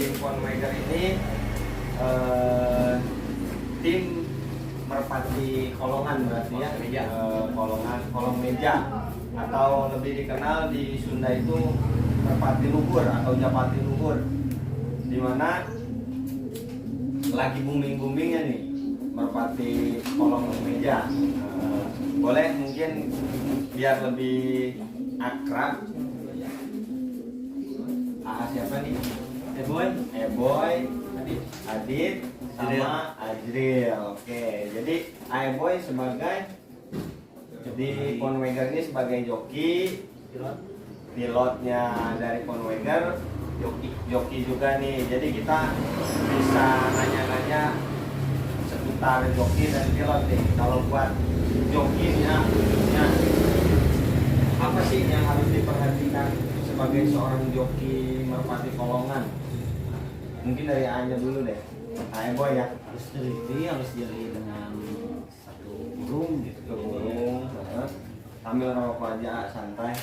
tim Ponweger ini tim merpati kolongan berarti ya, kolong meja atau lebih dikenal di Sunda itu merpati luhur atau japati luhur, dimana lagi booming-boomingnya nih merpati kolong meja. Boleh mungkin biar lebih akrab, siapa nih? Eboy, Adit, sama Ajril. Oke, jadi Eboy sebagai di Ponweger ini sebagai joki, pilotnya dari Ponweger, joki juga nih. Jadi kita bisa nanya-nanya seputar joki dan pilot nih. Kalau buat jokinya, apa sih yang harus diperhatikan sebagai seorang joki merpati kolongan? Mungkin dari Anya dulu deh. Boy ya. Harus teliti, harus jeli dengan satu burung gitu. Burung. Sambil rokok aja santai.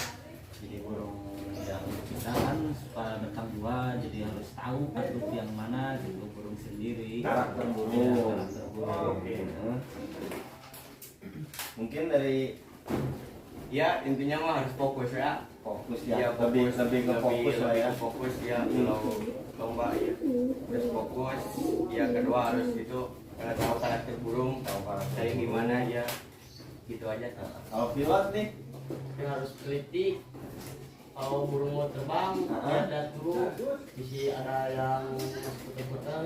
Jadi burung yang kita kan suka datang dua, jadi harus tahu patut yang mana gitu burung sendiri. Karakter burung. Ya, karakter burung. Oke. Mungkin dari Ya intinya mah harus fokus ya. fokus ya, Ya, lebih ke fokus lah ya. Fokus ya kalau lomba ya. Harus fokus. Ya kedua harus gitu tahu karakter burung, dari gimana ya. Gitu aja. Kalau pilot nih, Yang harus teliti kalau burung mau terbang, lihat dulu bisa ada yang putar-putar.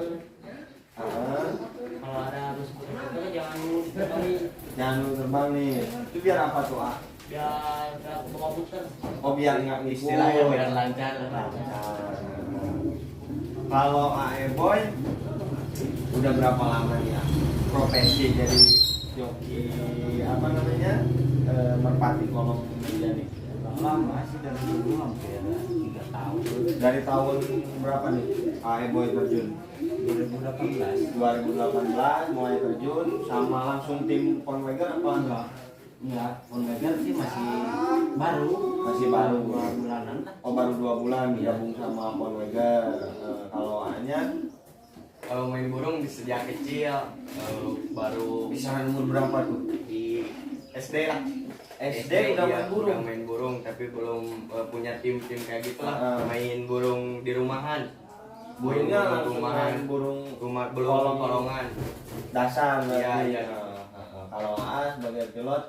Kalau ada harus putar-putar jangan dulu diterbangin. jangan dulu terbang nih. Itu biar apa tuh, A? Biar nggak kebawa putar. Oh, biar nggak Istilahnya ngikut. biar lancar. Kalau Boy udah berapa lama nih ya profesi jadi joki apa namanya merpati kolong meja nih? Lama sih dari dulu hampir 3 tahun. Dari tahun berapa nih Boy terjun? 2018. 2018 mulai terjun sama langsung tim Ponweger apa enggak? Enggak, Ponweger sih masih baru. Masih baru. 2 bulanan lah. Oh, baru 2 bulan gabung sama Ponweger. Kalau Anya Kalau main burung di sejak kecil baru kisaran umur berapa tuh? di SD lah. SD udah iya, main burung. udah main burung tapi belum punya tim kayak gitu lah. Ah. Main burung di rumahan. Burungnya langsung rumahan, main burung rumah belum kolongan. dasar berarti. Iya. Kalau A sebagai pilot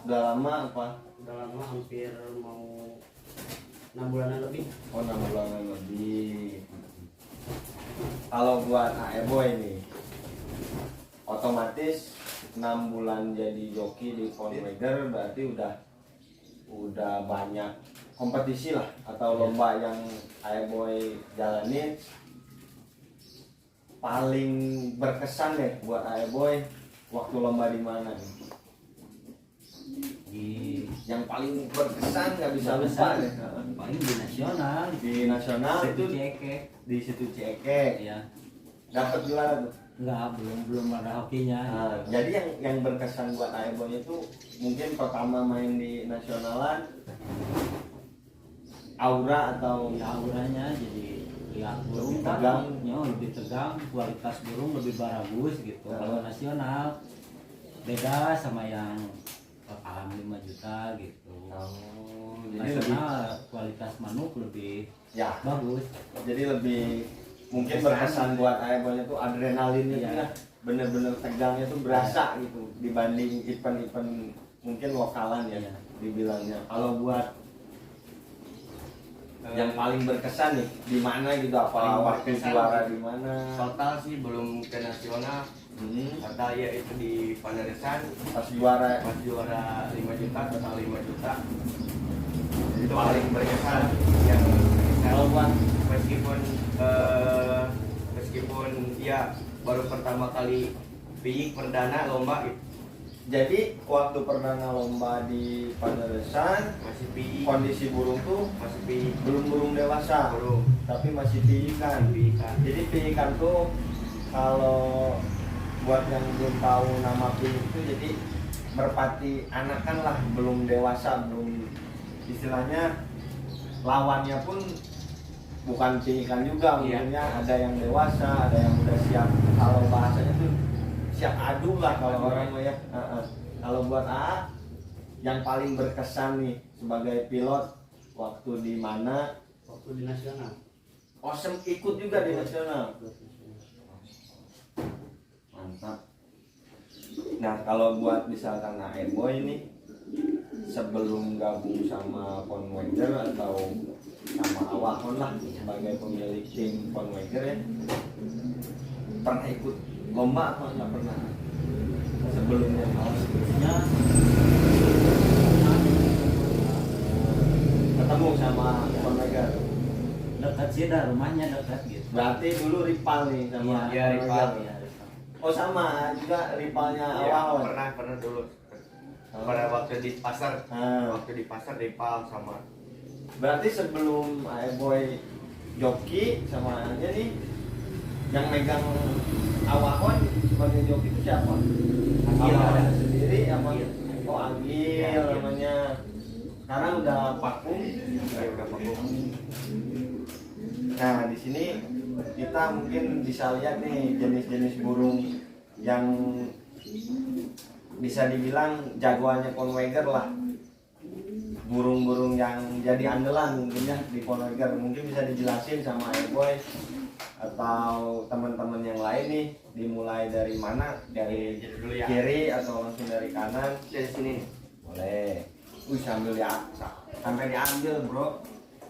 udah lama apa? Udah lama hampir mau 6 bulanan lebih. Oh, 6 bulan lebih. Kalau buat Boy nih, otomatis 6 bulan jadi joki di Ponweger berarti udah banyak kompetisi lah atau lomba yang Boy jalanin. Paling berkesan deh buat Boy waktu lomba di mana nih? Yang paling berkesan nggak bisa lupa deh. Paling di nasional. Di nasional itu Ciekek. di situ Ciekek. Ya. Dapat juara tuh. Enggak, belum ada hokinya. Nah, jadi yang berkesan buat Boy itu mungkin pertama main di nasionalan, aura atau Ya, auranya jadi lihat burung Lebih kan tegang. ya, lebih tegang, kualitas burung lebih bagus gitu. Nah. Kalau nasional beda sama yang kepala 5 juta gitu. jadi lebih Nasional kualitas manuk lebih ya, bagus. jadi lebih mungkin berkesan buat Boy itu adrenalinnya Iya. tuh ya, bener-bener tegangnya tuh berasa gitu dibanding event-event mungkin lokalan ya Iya. dibilangnya. Kalau buat yang paling berkesan nih di mana gitu, apa Paling waktu berkesan juara di mana? Total sih belum ke nasional. Total ya itu di Panderesan Pas juara pas juara 5 juta, total 5 juta. jadi Itu paling berkesan yang kalau buat meskipun ya baru pertama kali piyik perdana lomba gitu. jadi waktu perdana lomba di Panderesan Masih piyik, kondisi burung tuh masih piyik belum burung dewasa burung tapi masih piikan. piyikan. Jadi piikan tuh kalau buat yang belum tahu nama piyik itu jadi merpati anakan lah, belum dewasa, belum istilahnya lawannya pun bukan pihikan juga, Iya. mungkinnya ada yang dewasa, ada yang udah siap, kalau bahasanya tuh siap adu lah kalau Adu, orang mah ya. Kalau buat A yang paling berkesan nih sebagai pilot waktu di mana? Waktu di nasional. Awesome ikut juga di nasional. Mantap. Nah kalau buat misalkan Boy ini sebelum gabung sama Conwager atau sama Awakon lah sebagai pemilik tim Conwager ya, pernah ikut lomba apa nggak pernah sebelumnya? Sebelumnya Ketemu sama Conwager, dekat sih dah, rumahnya dekat gitu. berarti dulu rival nih sama Iya, rival. Conwager. Iya, Rifal. Oh sama juga rivalnya Iya, Awakon. pernah dulu. Pada waktu di pasar, Ah. waktu di pasar rival sama. Berarti sebelum Boy joki sama aja nih yang megang Awakon sebagai joki itu siapa? Agil. Ada sendiri apa? Agil. Oh Agil Ya, Agil. namanya. Sekarang udah vakum. Ya udah vakum. Nah di sini kita mungkin bisa lihat nih jenis-jenis burung yang bisa dibilang jagoannya Conwager lah. Burung-burung yang jadi andalan mungkin ya di Conwager. Mungkin bisa dijelasin sama Boy atau teman-teman yang lain nih, dimulai dari mana? Dari Jadi dulu ya. kiri atau langsung dari kanan? Dari sini. Boleh. Sambil sampai diambil bro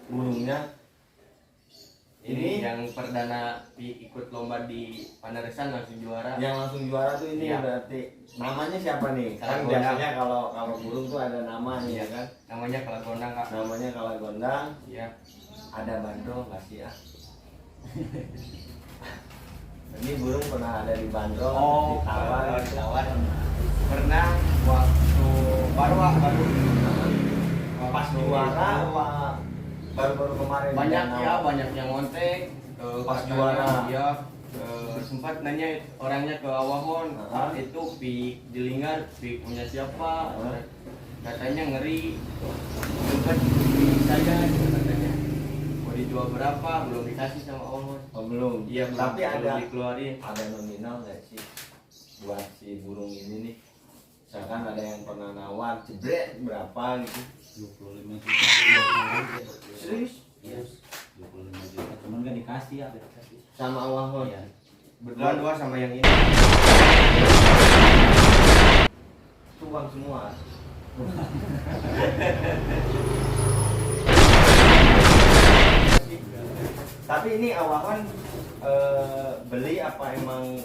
burungnya. Ini yang perdana ikut lomba di Paneresan langsung juara. Yang langsung juara tuh ini Iya. berarti namanya siapa nih? Kan Kalagondang. biasanya kalau burung tuh ada nama nih ya kan? Namanya Kalagondang, Kak. Namanya Kalagondang. Iya. Ada bandrol nggak sih ya? Ini burung pernah ada di bandrol, ditawar. ditawar. Pernah waktu baru. Pas juara apa baru-baru kemarin? Banyak dia ya, nawar? banyak yang ngontek. Pas Katanya juara. Dia sempat nanya orangnya ke Awahon, Ah. itu pik jelingar, pik punya siapa? Ah. Katanya ngeri. Sempat pik saya katanya. Mau dijual berapa? Belum dikasih sama Awahon. Oh, belum. Iya, belum, Tapi belum ada dikeluarin. nominal nggak sih buat si burung ini nih? Misalkan ada yang pernah nawar, jebret berapa gitu? 25 juta. Serius? Iya, 25 juta. Cuman gak dikasih ya. Sama Awahon? Iya. Berdua sama yang ini. Tuang semua. Tapi ini Awahon beli apa emang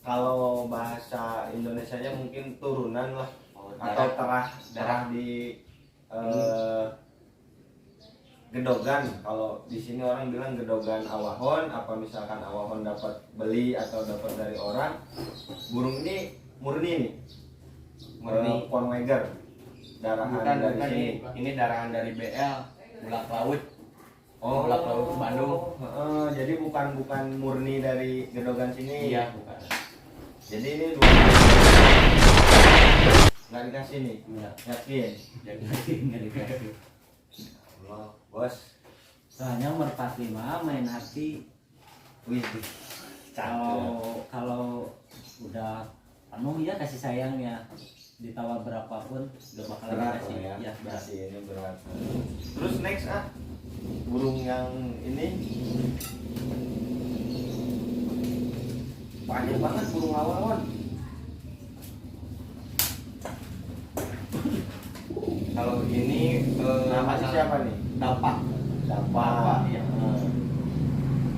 kalau bahasa Indonesianya mungkin turunan lah atau darah di gedogan. Kalau di sini orang bilang gedogan Awahon, apa misalkan Awahon dapat beli atau dapat dari orang. Burung ini murni nih. Murni. Conwager. Darahan Bukan, dari bukan sini. ini darahan dari BL, Bulak Laut. Oh, Bulak Laut Bandung. Jadi bukan murni dari gedogan sini. Iya, bukan. Jadi ini dua. Nggak dikasih nih. Enggak. Yakin. Jadi Nggak dikasih. Allah, bos. Soalnya umur 45 main hati. Wih, Kalau udah penuh ya kasih sayang ya, ditawar berapapun gak bakalan berat dikasih. ya. Ya, berat. Kasih ini berat. Terus next burung yang ini banyak banget burung Awahon. kalau ini Namanya siapa nih? Dapak. Dapak. Iya.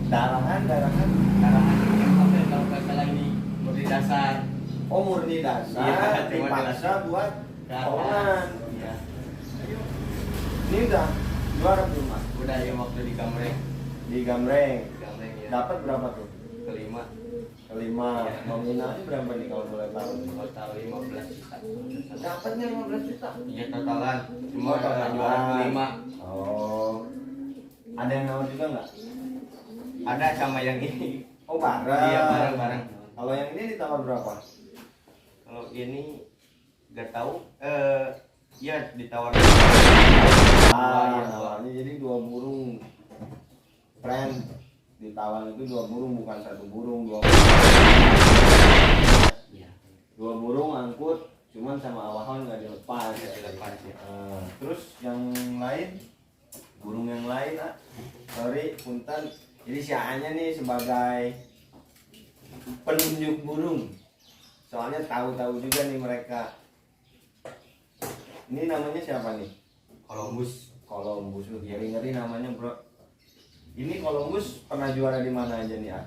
Darahan. Darahan yang apa ya, kalau nggak salah ini murni dasar. Oh murni dasar, Iya, cuma dipaksa buat ke atas. orang. Iya. Ini udah juara belum mas? Udah ya waktu di Gamreng. Di Gamreng. Di Gamreng ya. Dapat berapa tuh? Kelima. Kelima. Iya. Nominalnya berapa nih kalau boleh tahu? Total 15 juta. Dapatnya 15 juta. Iya totalan. Cuma Oh, totalan. juara kelima. Oh. Ada yang nawar juga nggak? Ada sama yang ini. Oh bareng. Iya bareng-bareng. Kalau yang ini ditawar berapa? Kalau ini nggak tahu. Ya ditawar. Ah, Iya, nawarnya jadi dua burung. friend ditawan itu 2 burung, bukan 1 burung, 2 Iya. 2 burung angkut, cuman sama awahon nggak dilepas. Dilepas ya. Terus yang lain, burung yang lain, sorry punten, jadi si A-nya nih sebagai penunjuk burung, soalnya tahu-tahu juga nih mereka. Ini namanya siapa nih? Columbus. Columbus, lu ngeri-ngeri namanya bro. Ini Columbus pernah juara di mana aja nih, ah?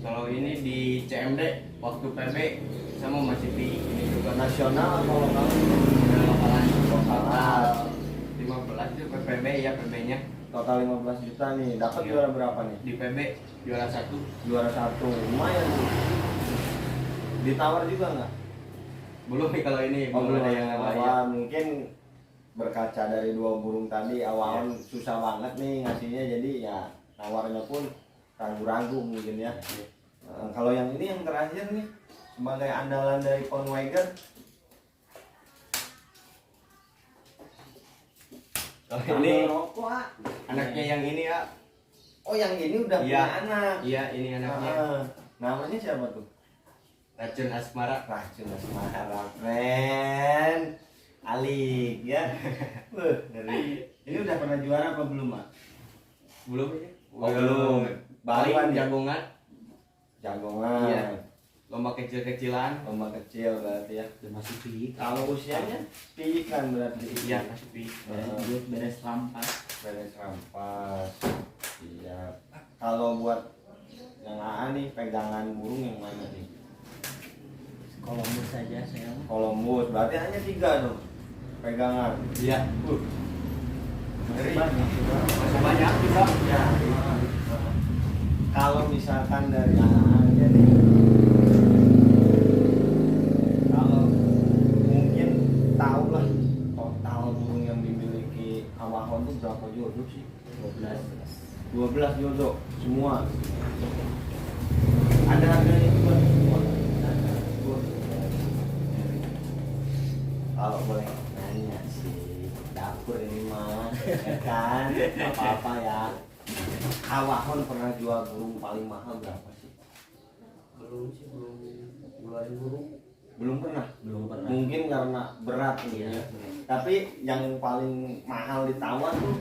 Kalau ini di CMD waktu PB sama masih di ini juga Nasional atau lokal? lokalan Lokalan. 15 itu PB ya, PB-nya Total 15 juta nih. Dapat juara berapa nih? di PB juara 1. Juara 1. Lumayan tuh. Ditawar juga nggak? Belum nih kalau ini belum ada yang Wah, layak. mungkin berkaca dari 2 burung tadi awalan susah banget nih ngasihnya, jadi ya nawarnya pun ragu-ragu mungkin ya. Kalau yang ini yang terakhir nih sebagai andalan dari Ponweiger, Kalau ini rokok, ah. anaknya yang ini ya. Oh yang ini udah Iya. punya anak. Iya, ini anaknya. Namanya siapa tuh? Racun Asmara. Racun Asmara, friend. Alik ya. Dari ini udah pernah juara apa belum, Mak? Belum ini. Oh, belum. Paling Baruan ya? jagongan, Jagongan. Iya. lomba kecil-kecilan. Lomba kecil berarti ya. Udah masih pilih. Kalau usianya pikan berarti. Iya, masih di. Beres rampas. Beres rampas. Iya. Kalau buat yang AA nih pegangan burung yang mana nih? Columbus saja saya. Columbus. Berarti hanya 3 dong pegangan. Iya. Masih banyak juga. Masih banyak juga. Ya. Kalau misalkan dari AA aja nih, kalau mungkin tahu lah total burung yang dimiliki awahon tuh berapa jodoh sih? 12 jodoh semua. Ada harganya juga semua. Kalau boleh nanya sih, dapur ini mah, ya kan, apa-apa ya. Awahon pernah jual burung paling mahal berapa sih? Belum sih, belum ngeluarin burung. Belum pernah. Belum pernah. Mungkin karena berat nih ya. Tapi yang paling mahal ditawar tuh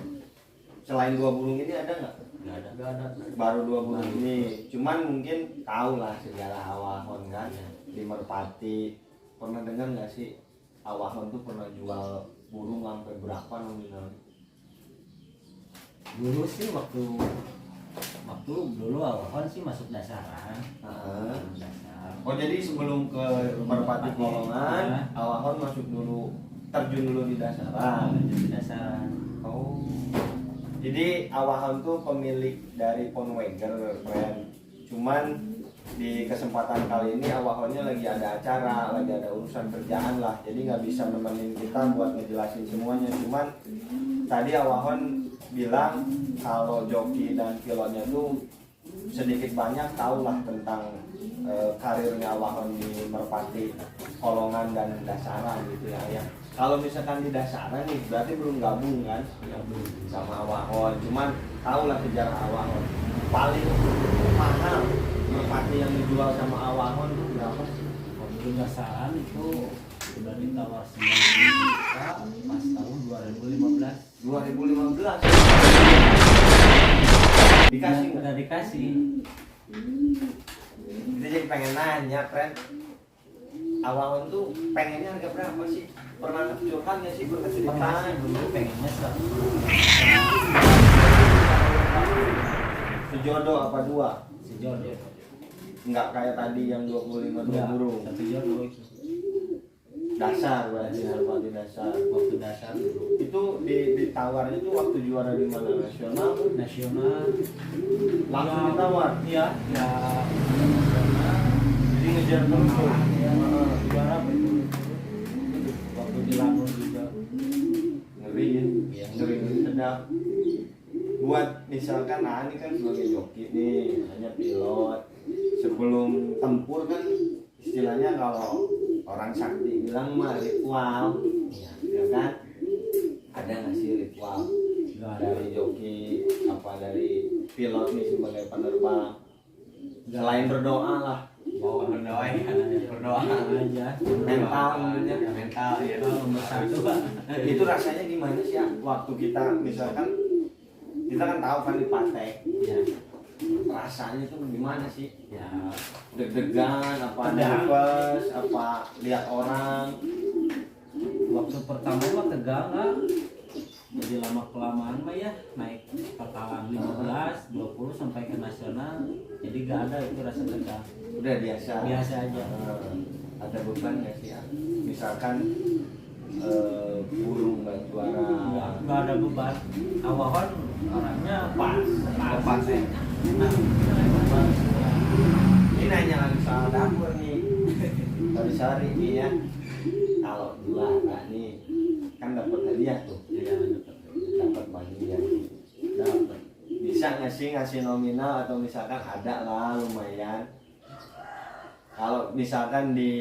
selain 2 burung ini ada nggak? Nggak ada. Gak ada. Baru 2 burung ini. Cuman mungkin tahu lah sejarah awahon kan di Merpati. Pernah dengar nggak sih awahon tuh pernah jual burung sampai berapa nominal? Dulu sih waktu dulu awal sih masuk dasaran. Heeh. Dasar. Oh jadi sebelum ke Merpati Kolongan, awahon masuk dulu, terjun dulu di dasaran. Di dasaran. Oh. Jadi awahon tuh pemilik dari Ponweiger, friend. Cuman di kesempatan kali ini awahonnya lagi ada acara, lagi ada urusan kerjaan lah. Jadi nggak bisa nemenin kita buat ngejelasin semuanya. Cuman tadi awahon bilang kalau joki dan pilotnya tuh sedikit banyak tahu lah tentang karirnya awahon di Merpati, Kolongan dan dasaran gitu ya. Kalau misalkan di dasaran nih berarti belum gabung kan? Gabung. Sama awahon, cuman tahu lah sejarah awahon. Paling mahal Merpati yang dijual sama awahon tuh berapa sih? Kalau dulu dasaran itu udah ditawar 9 juta pas tahun 2015. 2015 dikasih nggak? Udah dikasih. Kita jadi pengen nanya, friend. Awahon tuh pengennya harga berapa sih? Pernah curhat nggak sih? Pernah cerita? Pernah sih dulu pengennya 100. Sejodoh apa 2? Sejodoh. Nggak kayak tadi yang 25 Enggak, burung. satu jodoh itu. Dasar berarti Merpati dasar. Waktu dasar dulu. Itu ditawarnya tuh waktu juara di mana? Nasional? Nasional Langsung ditawar. Iya, ya nasional. Jadi ngejar terus tuh. Ya, juara betul. Waktu di Lampung juga. Ngeri ya. Iya. Ngeri sedap. Buat misalkan ini kan sebagai joki nih, hanya pilot. Sebelum tempur kan istilahnya kalau orang sakti bilang mah ritual, ya kan? Ada nggak sih ritual Nggak ada. dari joki apa dari pilot nih sebagai penerbang selain berdoa lah berdoa ya, berdoa aja mental ya. mental ya. nomor satu Pak. Itu rasanya gimana sih ya waktu kita misalkan kita kan tahu kan di pantai Ya, rasanya tuh gimana sih ya deg-degan apa Tegang. nervous apa lihat orang waktu pertama mah tegang lah. Jadi lama kelamaan mah ya naik pangkalan 15, 20 sampai ke nasional. Jadi gak ada itu rasa tegang. udah biasa Biasa aja. ada beban nggak sih ya misalkan burung nggak juara Nggak ada beban. Awahan orangnya pas ya. Nah, beban. Ini nanya lagi soal dapur nih. Tadi sehari nih ya. Kalau juara nih kan dapat hadiah tuh. Ya, Dapat hadiah. Dapat. Bisa nggak sih ngasih nominal atau misalkan ada lah lumayan. Kalau misalkan di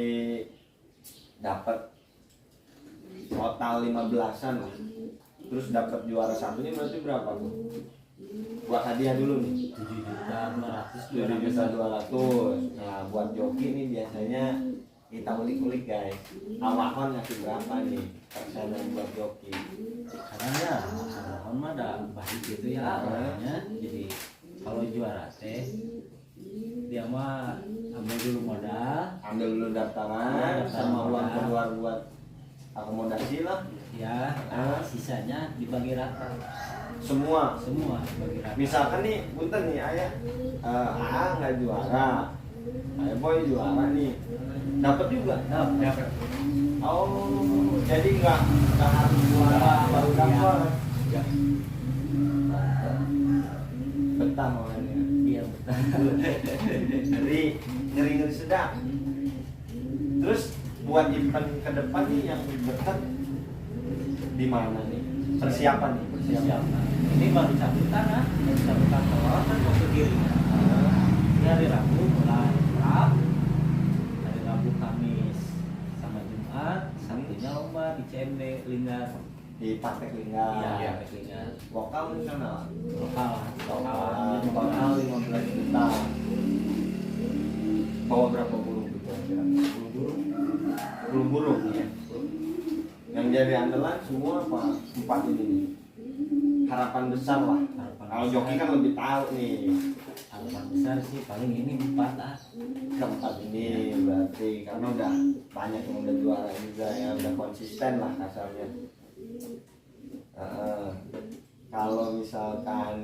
dapat total 15-an lah. Terus dapat juara satu ini berarti berapa tuh? Buat hadiah dulu nih. 7.200.000. Nah buat joki nih biasanya kita ulik-ulik guys. Awakon ngasih berapa nih persenan buat joki? Karena ya awahan mah ada baik gitu ya orangnya. Jadi kalau juara teh dia mah ambil dulu modal, Ambil dulu daftaran sama uang keluar buat akomodasi lah. ya sisanya dibagi rata. Semua. Semua dibagi rata. Misalkan nih, punten nih ayah, nggak juara, ayah boy juara nih, dapat juga. Dapat. Oh, jadi nggak harus juara baru dapat. Ya, Betah orangnya. iya betul. Ngeri sedap. Terus buat event ke depan nih yang dekat di mana nih? Persiapan nih, persiapan. Ini baru cabutan ah, baru cabutan telur kan mau ke Giringan. Ini hari Rabu mulai prap, hari Rabu Kamis sama Jumat, Sabtunya lomba di CMD Linggar. Di Patek Linggar. Iya, Patek Linggar. Lokal nasional. Lokal, Total 15 juta. Bawa berapa burung tuh kira-kira? 10 burung. 10 burung ya. Yang jadi andalan semua apa? 4 ini nih. Harapan besar lah. Harapan Kalau besar. joki kan lebih tahu nih. Harapan besar sih paling ini 4 lah. Keempat ini berarti karena udah banyak yang udah juara juga ya, udah konsisten lah kasarnya. Kalau misalkan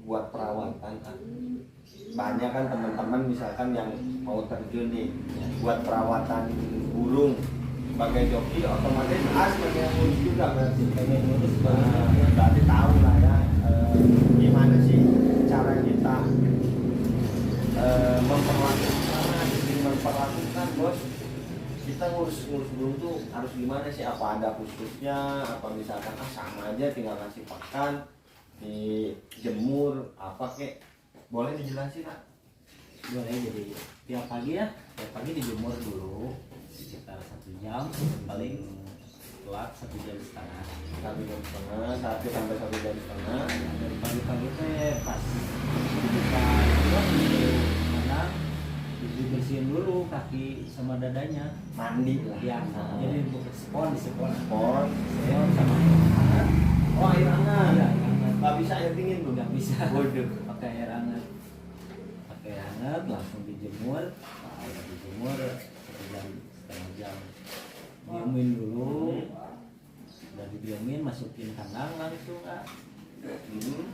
buat perawatan banyak kan teman-teman misalkan yang mau terjun nih buat perawatan burung sebagai joki otomatis sebagai yang ngurus juga berarti sebagai ngurus berarti tahu lah ya gimana sih cara kita memperlakukan bos kita ngurus burung tuh harus gimana sih, apa ada khususnya, apa misalkan sama aja tinggal kasih pakan dijemur apa kek, boleh dijelasin Kak? Boleh, jadi tiap pagi dijemur dulu sekitar 1 jam, paling telat 1 jam setengah. 1 jam setengah, 1 sampai 1 jam setengah. Dari pagi-pagi teh pas kita keluar di mana dibersihin dulu kaki sama dadanya, Mandi lah ya. Jadi spon spon spon sama air hangat. oh air hangat Iya, air hangat. nggak bisa air dingin tuh, Nggak bisa. waduh Pakai air hangat. Pakai air hangat langsung dijemur. Nah, udah dijemur 1 jam, setengah jam. Diamin dulu. Udah didiamin, masukin kandang langsung Kak.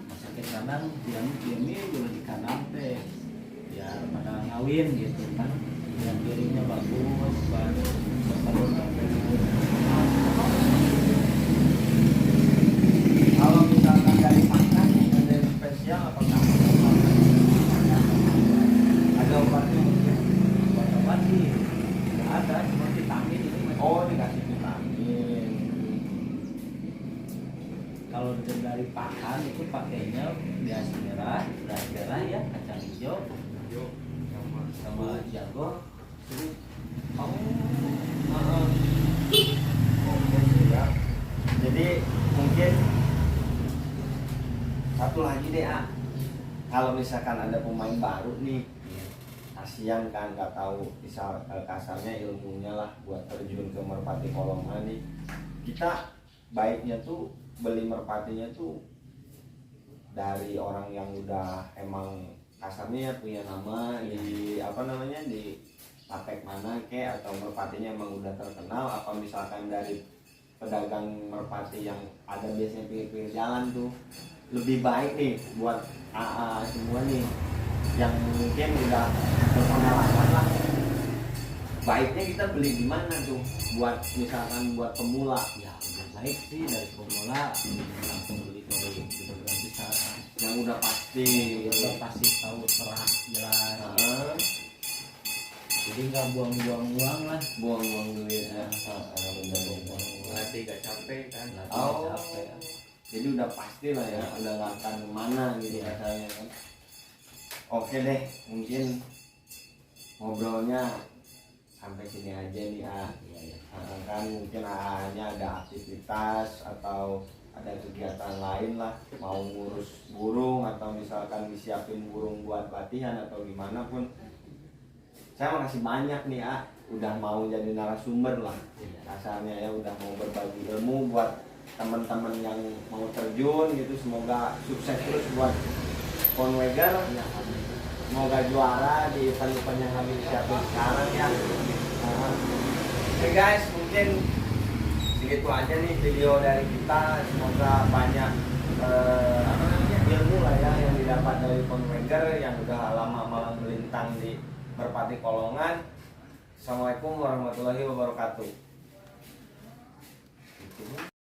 Masukin kandang, diamin dulu di kandang teh. Biar pada ngawin gitu kan. Biar dirinya bagus, bagus. kalau misalkan dari pakan ada yang spesial apa enggak? Ada obatnya mungkin? Obat sih nggak ada, cuma vitamin ini. Oh dikasih vitamin. Kalau dari pakan itu pakainya bias merah, beras merah ya, kacang hijau, sama jago. Terus Oke siap. Jadi mungkin satu lagi deh misalkan ada pemain baru nih, kasihan kan, nggak tahu misal kasarnya ilmunya lah buat terjun ke merpati kolongan nih. Kita baiknya tuh beli merpatinya tuh dari orang yang udah emang kasarnya punya nama di apa namanya di apek mana kek, atau merpatinya emang udah terkenal, apa misalkan dari pedagang merpati yang ada biasanya pinggir-pinggir jalan tuh. Lebih baik nih buat AA semua nih yang mungkin udah berpengalaman lah, baiknya kita beli di mana tuh buat misalkan buat pemula. Ya lebih baik sih dari pemula langsung beli dari pedagang besar Yang udah pasti udah pasti tahu terang jelas. Heeh. Jadi nggak buang-buang uang lah. Buang-buang duit ya. Buang-buang uang. Latih gak capek kan. Latih capek. Jadi udah pasti lah ya, udah nggak akan kemana gitu rasanya kan. Oke deh, mungkin ngobrolnya sampai sini aja nih Iya, iya. kan mungkin hanya ada aktivitas atau ada kegiatan lain lah, mau ngurus burung atau misalkan disiapin burung buat latihan atau gimana pun. Saya makasih banyak nih udah mau jadi narasumber lah kasarnya ya, udah mau berbagi ilmu buat teman-teman yang mau terjun gitu. Semoga sukses terus buat Ponweger, semoga juara di event-event yang kami siapin sekarang ya. Oke guys, mungkin segitu aja nih video dari kita. Semoga banyak ilmu lah ya yang didapat dari Ponweger yang udah lama malam melintang di Merpati Kolongan. Assalamualaikum warahmatullahi wabarakatuh.